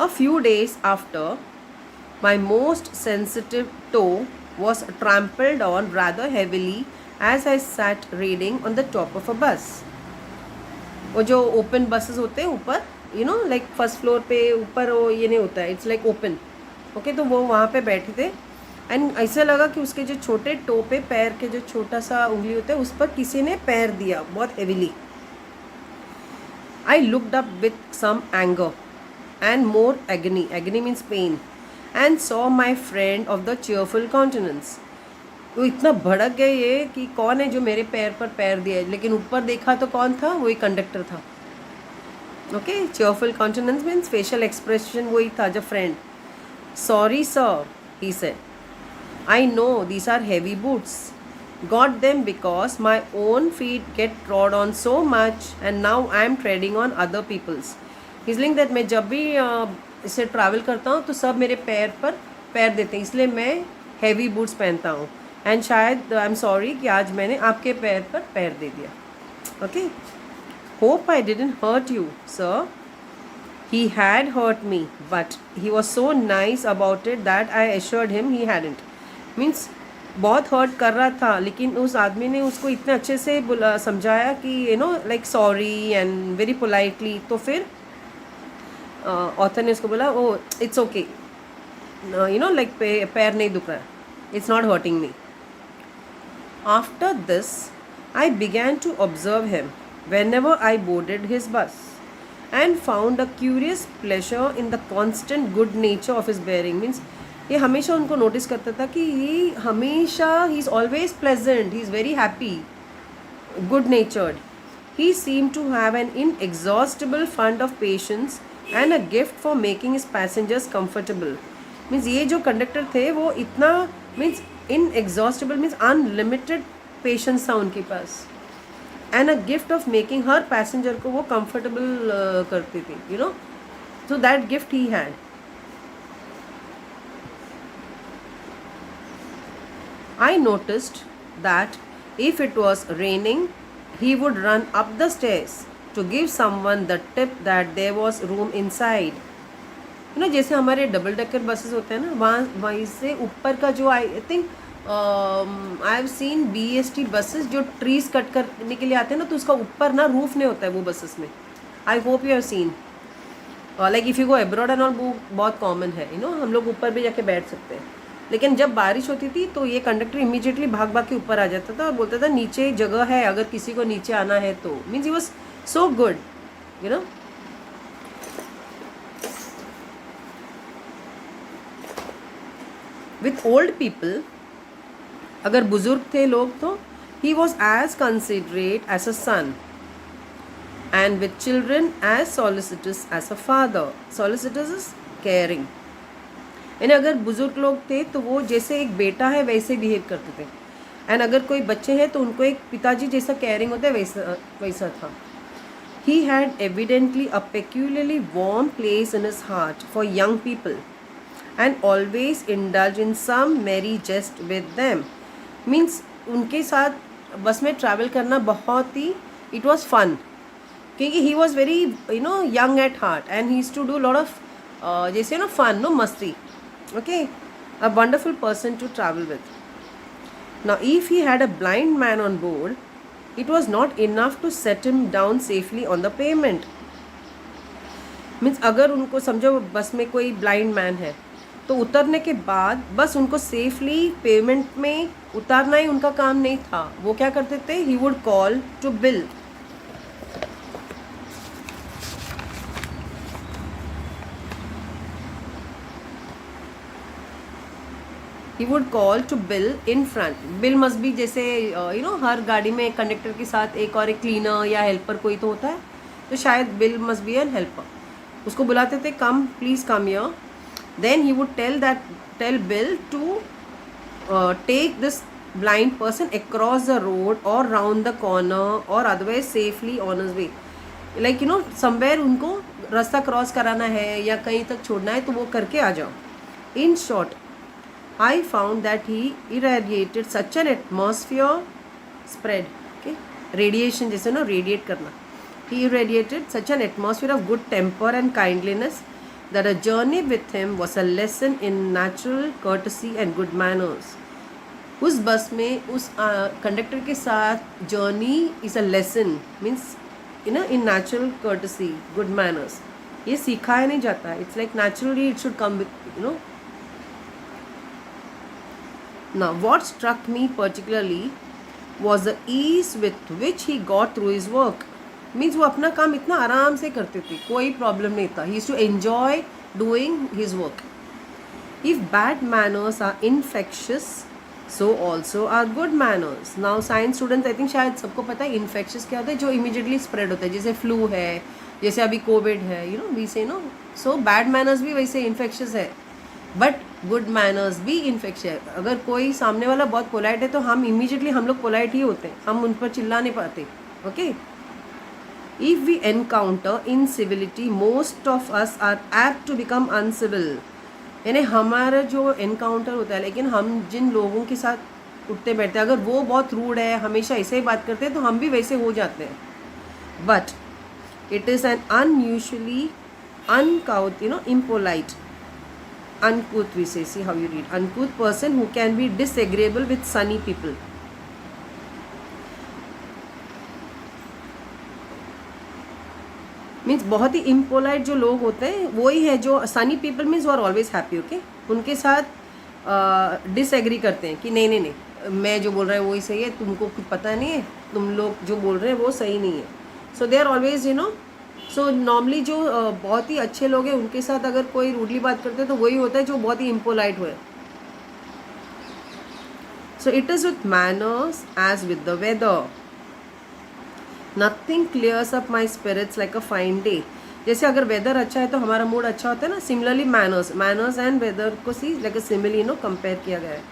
A few days after, my most sensitive toe was trampled on rather heavily as I sat reading on the top of a bus. वो जो open buses होते हैं ऊपर, you know like first floor पे ऊपर वो ये नहीं होता है, इट्स लाइक ओपन. ओके, तो वो वहाँ पे बैठे थे एंड ऐसा लगा कि उसके जो छोटे टो पे पैर के जो छोटा सा उंगली होता है उस पर किसी ने पैर दिया बहुत heavily. I looked up with some anger and more agony. Agony means pain. And saw my friend of the cheerful countenance. तो इतना भड़क गए ये कि कौन है जो मेरे पैर पर पैर दिया है, लेकिन ऊपर देखा तो कौन था, वही कंडक्टर था. Okay, cheerful countenance means facial expression, वही था जो friend. Sorry sir, he said. I know these are heavy boots. Got them because my own feet get trod on so much and now I am treading on other people's. इसलिए that मैं जब भी इससे travel करता हूँ तो सब मेरे पैर पर पैर देते हैं, इसलिए मैं हैवी बूट्स पहनता हूँ. एंड शायद आई एम सॉरी कि आज मैंने आपके पैर पर पैर दे दिया. Okay, hope I didn't hurt you sir. He had hurt me but he was so nice about it that I assured him he hadn't. Means बहुत हर्ट कर रहा था, लेकिन उस आदमी ने उसको इतने अच्छे से समझाया कि you know like sorry and very politely. तो फिर ऑथर ने उसको बोला oh it's okay, you know like पैर नहीं दुख रहा है, it's not hurting me. After this I began to observe him whenever I boarded his bus and found a curious pleasure in the constant good nature of his bearing. Means ये हमेशा उनको notice करता था कि ये हमेशा ही is always pleasant, he is very happy, good natured. He seem to have an inexhaustible fund of patience and a gift for making his passengers comfortable. Means ये जो कंडक्टर थे वो इतना means inexhaustible means unlimited patience था उनके पास, and a gift of making हर passenger को वो कंफर्टेबल करती थी, you know. So that gift he had. I noticed that if it was raining, he would run up the stairs to give someone the tip that there was room inside. You know, जैसे हमारे double decker buses होते हैं ना, वहीं से ऊपर का जो I think I have seen BEST buses जो ट्रीज कट करने के लिए आते हैं ना, तो उसका ऊपर ना रूफ नहीं होता है वो बसेस में. I hope you have seen, like if you go abroad and all, वो बहुत कॉमन है, यू नो, हम लोग ऊपर भी जाके बैठ सकते हैं. लेकिन जब बारिश होती थी तो ये कंडक्टर इमीडिएटली भाग भाग के ऊपर आ जाता था और बोलता था नीचे जगह है अगर किसी को नीचे आना है तो. Means he was so good, you know. With old people, अगर बुजुर्ग थे लोग तो he was as considerate as a son and with children as solicitous as a father. Solicitous is caring. यानी अगर बुजुर्ग लोग थे तो वो जैसे एक बेटा है वैसे बिहेव करते थे, एंड अगर कोई बच्चे हैं तो उनको एक पिताजी जैसा केयरिंग होता है वैसा था. He had evidently a peculiarly warm place in his heart for young people and always indulge in some merry jest with them. Means उनके साथ बस में ट्रैवल करना बहुत ही इट वॉज फन, क्योंकि he was very you know young at heart and he used to do lot of जैसे no fun, no मस्ती. Okay, a wonderful person to travel with. Now, if he had a blind man on board, it was not enough to set him down safely on the pavement. Means अगर उनको समझो बस में कोई blind man है तो उतरने के बाद बस उनको सेफली पेमेंट में उतारना ही उनका काम नहीं था. वो क्या करते थे, he would call to bill. He would call to bill in front. Bill must be जैसे यू नो हर गाड़ी में कंडक्टर के साथ एक और एक क्लीनर या हेल्पर कोई तो होता है, तो शायद Bill must be an helper. उसको बुलाते थे, come please come here. Then he would tell Bill to take this blind person across the road or round the corner or otherwise safely on his way. Like you know somewhere उनको रास्ता cross कराना है या कहीं तक छोड़ना है तो वो करके आ जाओ. In short, I found that he irradiated such an atmosphere spread. Okay, radiation जैसे ना radiate करना. He irradiated such an atmosphere of good temper and kindliness that a journey with him was a lesson in natural courtesy and good manners. उस bus में उस conductor के साथ journey is a lesson, means in natural courtesy, good manners. ये सिखाया नहीं जाता, it's like naturally it should come with Now, what struck me particularly was the ease with which he got through his work. Means वो अपना काम इतना आराम से करते थे, कोई प्रॉब्लम नहीं था. He used to enjoy doing his work. If bad manners are infectious, so also are good manners. Now, science students, I think शायद सबको पता है infectious क्या होता है, जो immediately spread होता है, जैसे flu है, जैसे अभी COVID है, we say no. So bad manners भी वैसे infectious है. बट गुड मैनर्स भी इन्फेक्शियस. अगर कोई सामने वाला बहुत पोलाइट है तो हम इमीडिएटली हम लोग पोलाइट ही होते हैं, हम उन पर चिल्ला नहीं पाते. Okay. If we encounter incivility, most of us are apt to become uncivil. यानी हमारा जो एनकाउंटर होता है, लेकिन हम जिन लोगों के साथ उठते बैठते हैं, अगर वो बहुत रूड है, हमेशा ऐसे ही बात करते हैं, तो हम भी वैसे हो जाते हैं. But it is an unusually uncouth, impolite, uncouth, we say, see how you read, uncouth person who can be disagreeable with sunny people. Means बहुत ही impolite जो लोग होते हैं वही है जो sunny people means who are always happy. Okay. उनके साथ डिसएग्री करते हैं कि नहीं नहीं नहीं, मैं जो बोल रहा है वही सही है, तुमको कुछ पता नहीं है, तुम लोग जो बोल रहे हैं वो सही नहीं है. So they are always so normally जो बहुत ही अच्छे लोग हैं उनके साथ अगर कोई रूडली बात करते हैं तो वही होता है जो बहुत ही इम्पोलाइट हुए. So it is with manners as with the weather. Nothing clears up my spirits like a fine day. जैसे अगर वेदर अच्छा है तो हमारा मूड अच्छा होता है ना. सिमिलरली मैनर्स एंड वेदर को see like a simile compare किया गया है.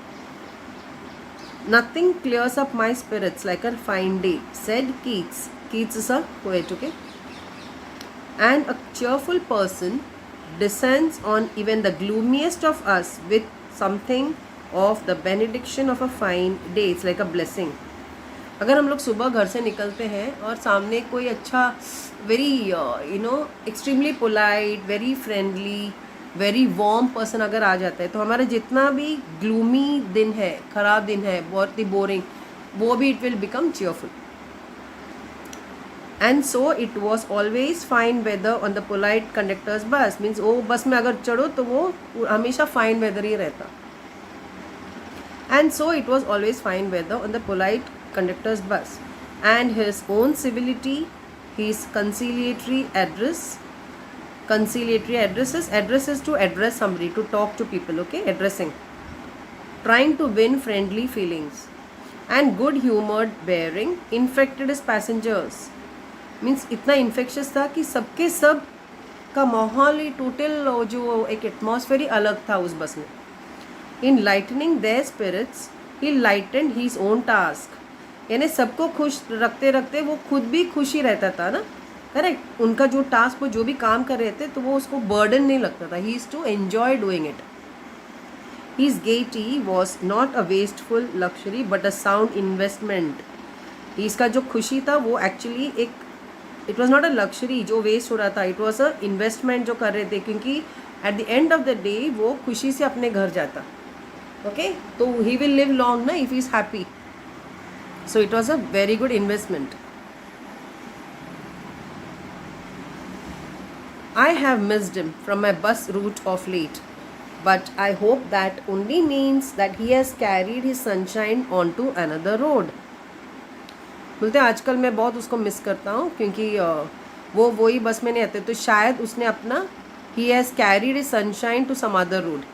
Nothing clears up my spirits like a fine day, said Keats. Keats is a poet. Okay. And a cheerful person descends on even the gloomiest of us with something of the benediction of a fine day. It's like a blessing. अगर हम लोग सुबह घर से निकलते हैं और सामने कोई अच्छा very extremely polite, very friendly, very warm person अगर आ जाता है तो हमारा जितना भी ग्लूमी दिन है, ख़राब दिन है, बहुत ही बोरिंग, वो भी it will become cheerful. And so it was always fine weather on the polite conductor's bus. Means वो बस में अगर चढ़ो तो वो हमेशा fine weather ही रहता. And so it was always fine weather on the polite conductor's bus. And his own civility, his conciliatory address. Conciliatory address is to address somebody, to talk to people. Okay, addressing, trying to win friendly feelings, and good humored bearing infected his passengers. Means इतना infectious था कि सबके सब का माहौल ही total जो एक atmosphere ही अलग था उस बस में. In lightening their spirits he lighten his own task. यानी सबको खुश रखते रखते वो खुद भी खुशी रहता था ना. करेक्ट. उनका जो टास्क, वो जो भी काम कर रहे थे तो वो उसको बर्डन नहीं लगता था. He is to enjoy doing it. His gaiety was not a wasteful luxury but a sound investment. इसका जो खुशी था वो एक्चुअली एक, it was not a luxury जो वेस्ट हो रहा था, इट वॉज अ इन्वेस्टमेंट जो कर रहे थे, क्योंकि at the end of the day वो खुशी से अपने घर जाता. ओके. तो ही विल लिव लॉन्ग ना if he is happy. So it was a very good investment. I have missed him from my bus route of late, but I hope that only means that he has carried his sunshine onto another road. बोलते हैं आजकल मैं बहुत उसको miss करता हूँ क्योंकि वो वही बस में नहीं आते, तो शायद उसने अपना he has carried his sunshine to some other road.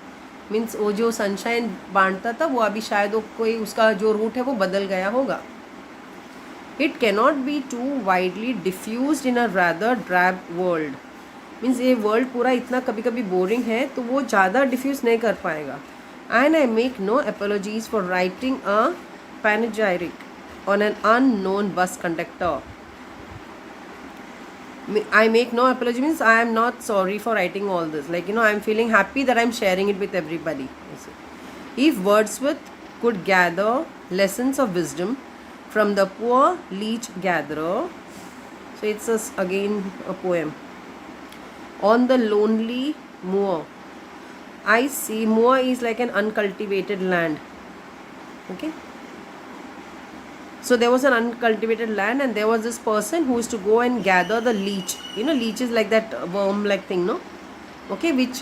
Means वो जो सनशाइन बांटता था वो अभी शायद वो कोई उसका जो रूट है वो बदल गया होगा. It cannot be too widely diffused in a rather drab world. Means ये वर्ल्ड पूरा इतना कभी कभी बोरिंग है तो वो ज़्यादा डिफ्यूज़ नहीं कर पाएगा. And I make no apologies for writing a panegyric on an unknown bus conductor. I make no apology means I am not sorry for writing all this. Like, I am feeling happy that I am sharing it with everybody. If Wordsworth could gather lessons of wisdom from the poor leech gatherer, so it's again a poem, on the lonely Moor. I see Moor is like an uncultivated land. Okay. So there was an uncultivated land, and there was this person who used to go and gather the leech. You know, leech is like that worm like thing, no? Okay, which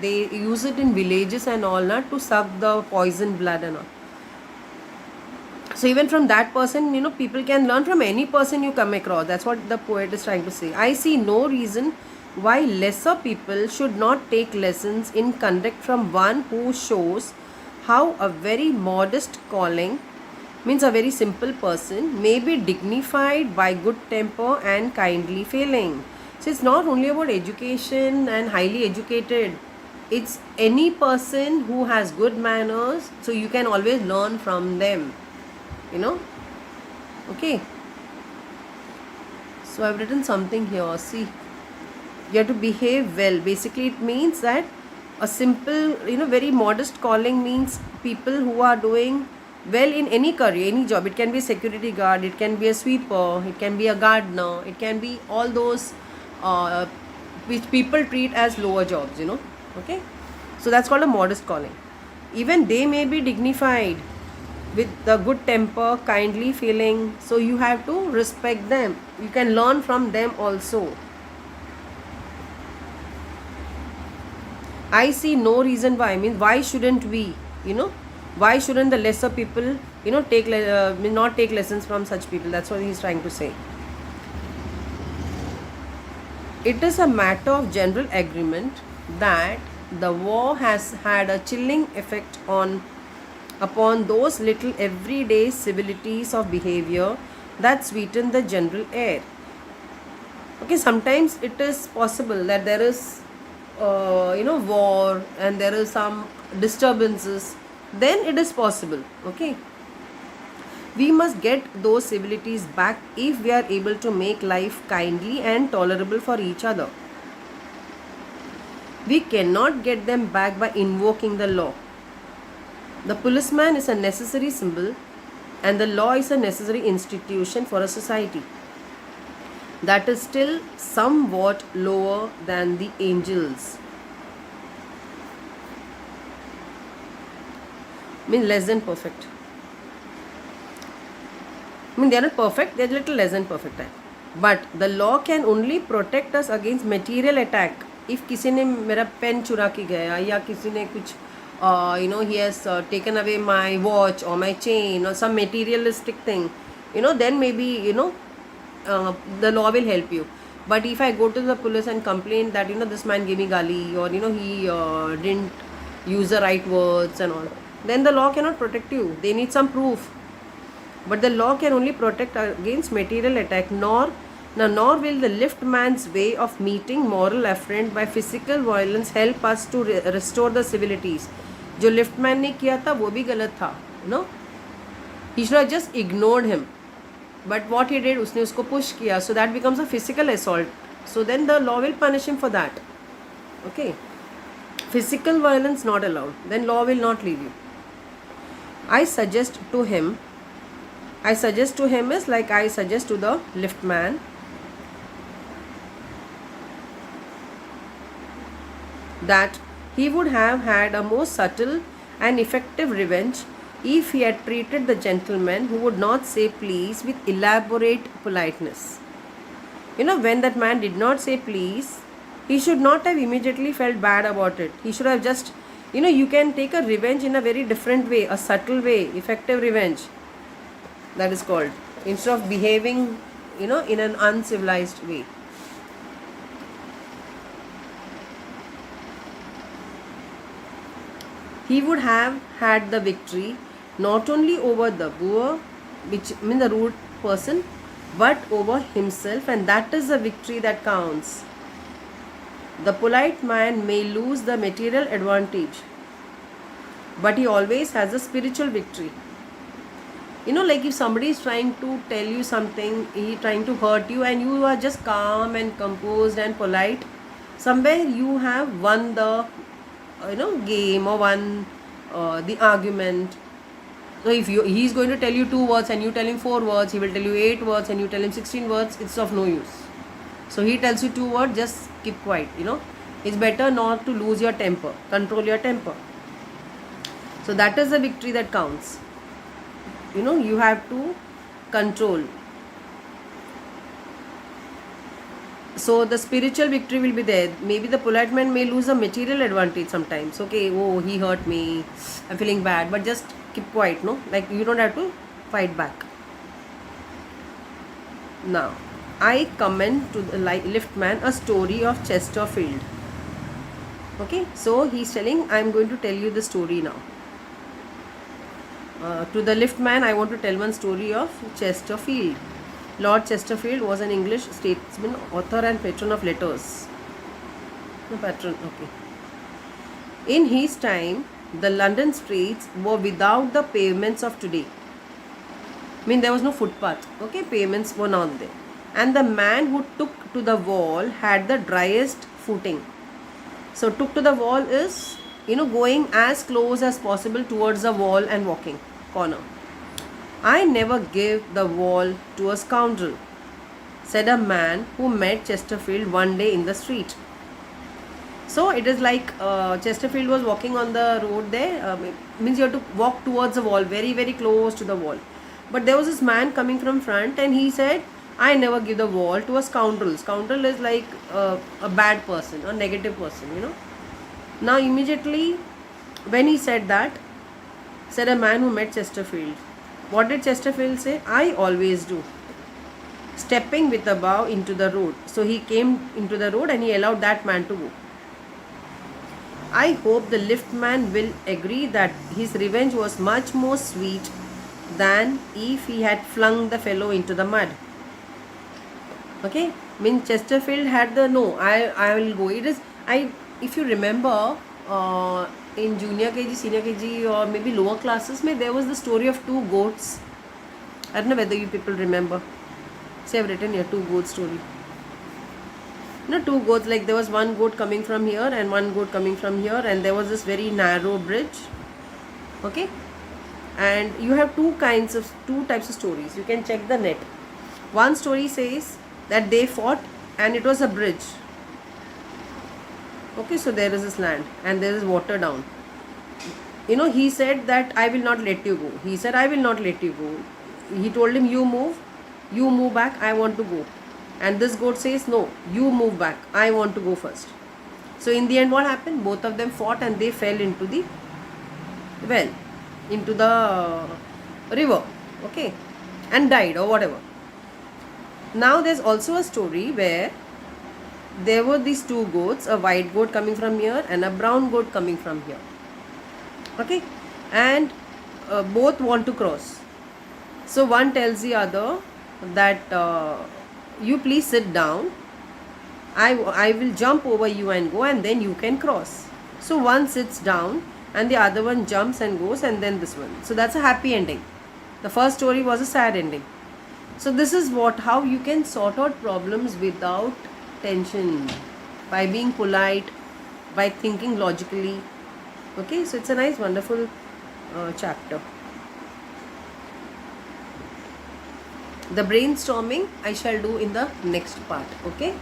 they use it in villages and all, not to suck the poison blood and all. So even from that person, you know, people can learn from any person you come across. That's what the poet is trying to say. I see no reason why lesser people should not take lessons in conduct from one who shows how a very modest calling, means a very simple person, may be dignified by good temper and kindly feeling. So it's not only about education and highly educated, it's any person who has good manners, so you can always learn from them, you know. Okay, so I've written something here. See, you have to behave well. Basically it means that a simple, you know, very modest calling means people who are doing well in any career, any job. It can be a security guard, it can be a sweeper, it can be a gardener, it can be all those uh, which people treat as lower jobs, you know. Okay, so that's called a modest calling. Even they may be dignified with the good temper, kindly feeling, so you have to respect them. You can learn from them also. I see no reason why. I mean, why shouldn't we, you know, why shouldn't the lesser people, you know, not take lessons from such people? That's what he's trying to say. It is a matter of general agreement that the war has had a chilling effect upon those little everyday civilities of behavior that sweeten the general air. Okay, sometimes it is possible that there is you know, war, and there is some disturbances, then it is possible. Okay, we must get those civilities back if we are able to make life kindly and tolerable for each other. We cannot get them back by invoking the law. The policeman is a necessary symbol, and the law is a necessary institution for a society that is still somewhat lower than the angels. I mean, less than perfect. I mean, they are not perfect, they are little less than perfect. But the law can only protect us against material attack. If किसी ने मेरा pen चुरा के गया, या किसी ने कुछ you know, he has taken away my watch or my chain or some materialistic thing, you know, then maybe, you know, the law will help you. But if I go to the police and complain that, you know, this man gave me gali, or, you know, he didn't use the right words and all, then the law cannot protect you. They need some proof. But the law can only protect against material attack, nor will the lift man's way of meeting moral affront by physical violence help us to restore the civilities. जो lift man ने किया था वो भी गलत था, no. He should have just ignored him, but what he did, उसने उसको पुश किया, so that becomes a physical assault. So then the law will punish him for that. Okay, physical violence not allowed, then law will not leave you. I suggest to him is like I suggest to the lift man that he would have had a more subtle and effective revenge if he had treated the gentleman who would not say please with elaborate politeness. You know, when that man did not say please, he should not have immediately felt bad about it. He should have just, you know, you can take a revenge in a very different way, a subtle way, effective revenge, that is called, instead of behaving, you know, in an uncivilized way. He would have had the victory not only over the boor, which means the rude person, but over himself, and that is the victory that counts. The polite man may lose the material advantage, but he always has a spiritual victory. You know, like if somebody is trying to tell you something, he trying to hurt you, and you are just calm and composed and polite, somewhere you have won the game, or won the argument. So if he is going to tell you 2 words and you tell him 4 words, he will tell you 8 words and you tell him 16 words, it's of no use. So he tells you 2 words, just keep quiet, you know. It's better not to lose your temper. Control your temper. So that is the victory that counts. You have to control. So the spiritual victory will be there. Maybe the polite man may lose a material advantage sometimes. Okay, oh, he hurt me, I'm feeling bad, but just keep quiet, no? Like, you don't have to fight back. Now, I comment to the liftman a story of Chesterfield. Okay, so he's telling, I'm going to tell you the story now. To the liftman, I want to tell one story of Chesterfield. Lord Chesterfield was an English statesman, author and patron of letters. No patron, okay. In his time, the London streets were without the pavements of today. I mean, there was no footpath, okay, pavements were not there. And the man who took to the wall had the driest footing. So, took to the wall is, going as close as possible towards the wall and walking, corner. I never give the wall to a scoundrel, said a man who met Chesterfield one day in the street. So it is like Chesterfield was walking on the road there, means you have to walk towards the wall, very, very close to the wall. But there was this man coming from front and he said, I never give the wall to a scoundrel. Scoundrel is like a bad person, a negative person, Now immediately when he said that, said a man who met Chesterfield. What did Chesterfield say? I always do. Stepping with a bow into the road. So he came into the road and he allowed that man to go. I hope the liftman will agree that his revenge was much more sweet than if he had flung the fellow into the mud. Okay? Chesterfield had the no, I will go. It is, if you remember, in junior KG, senior KG, or maybe lower classes, there was the story of two goats. I don't know whether you people remember. Say I've written here, two goat story. Two goats, like there was one goat coming from here and one goat coming from here, and there was this very narrow bridge. Okay? And you have two types of stories. You can check the net. One story says that they fought and it was a bridge. Okay, so there is this land and there is water down. He said that I will not let you go. He said, I will not let you go. He told him, you move back, I want to go. And this goat says, no, you move back, I want to go first. So in the end, what happened? Both of them fought and they fell into the well, into the river, okay, and died or whatever. Now there's also a story where there were these two goats, a white goat coming from here and a brown goat coming from here. Okay, and both want to cross. So one tells the other that you please sit down, I will jump over you and go, and then you can cross. So one sits down and the other one jumps and goes, and then this one. So that's a happy ending. The first story was a sad ending. So this is how you can sort out problems without tension, by being polite, by thinking logically. Okay, so it's a nice, wonderful chapter. The brainstorming I shall do in the next part. Okay.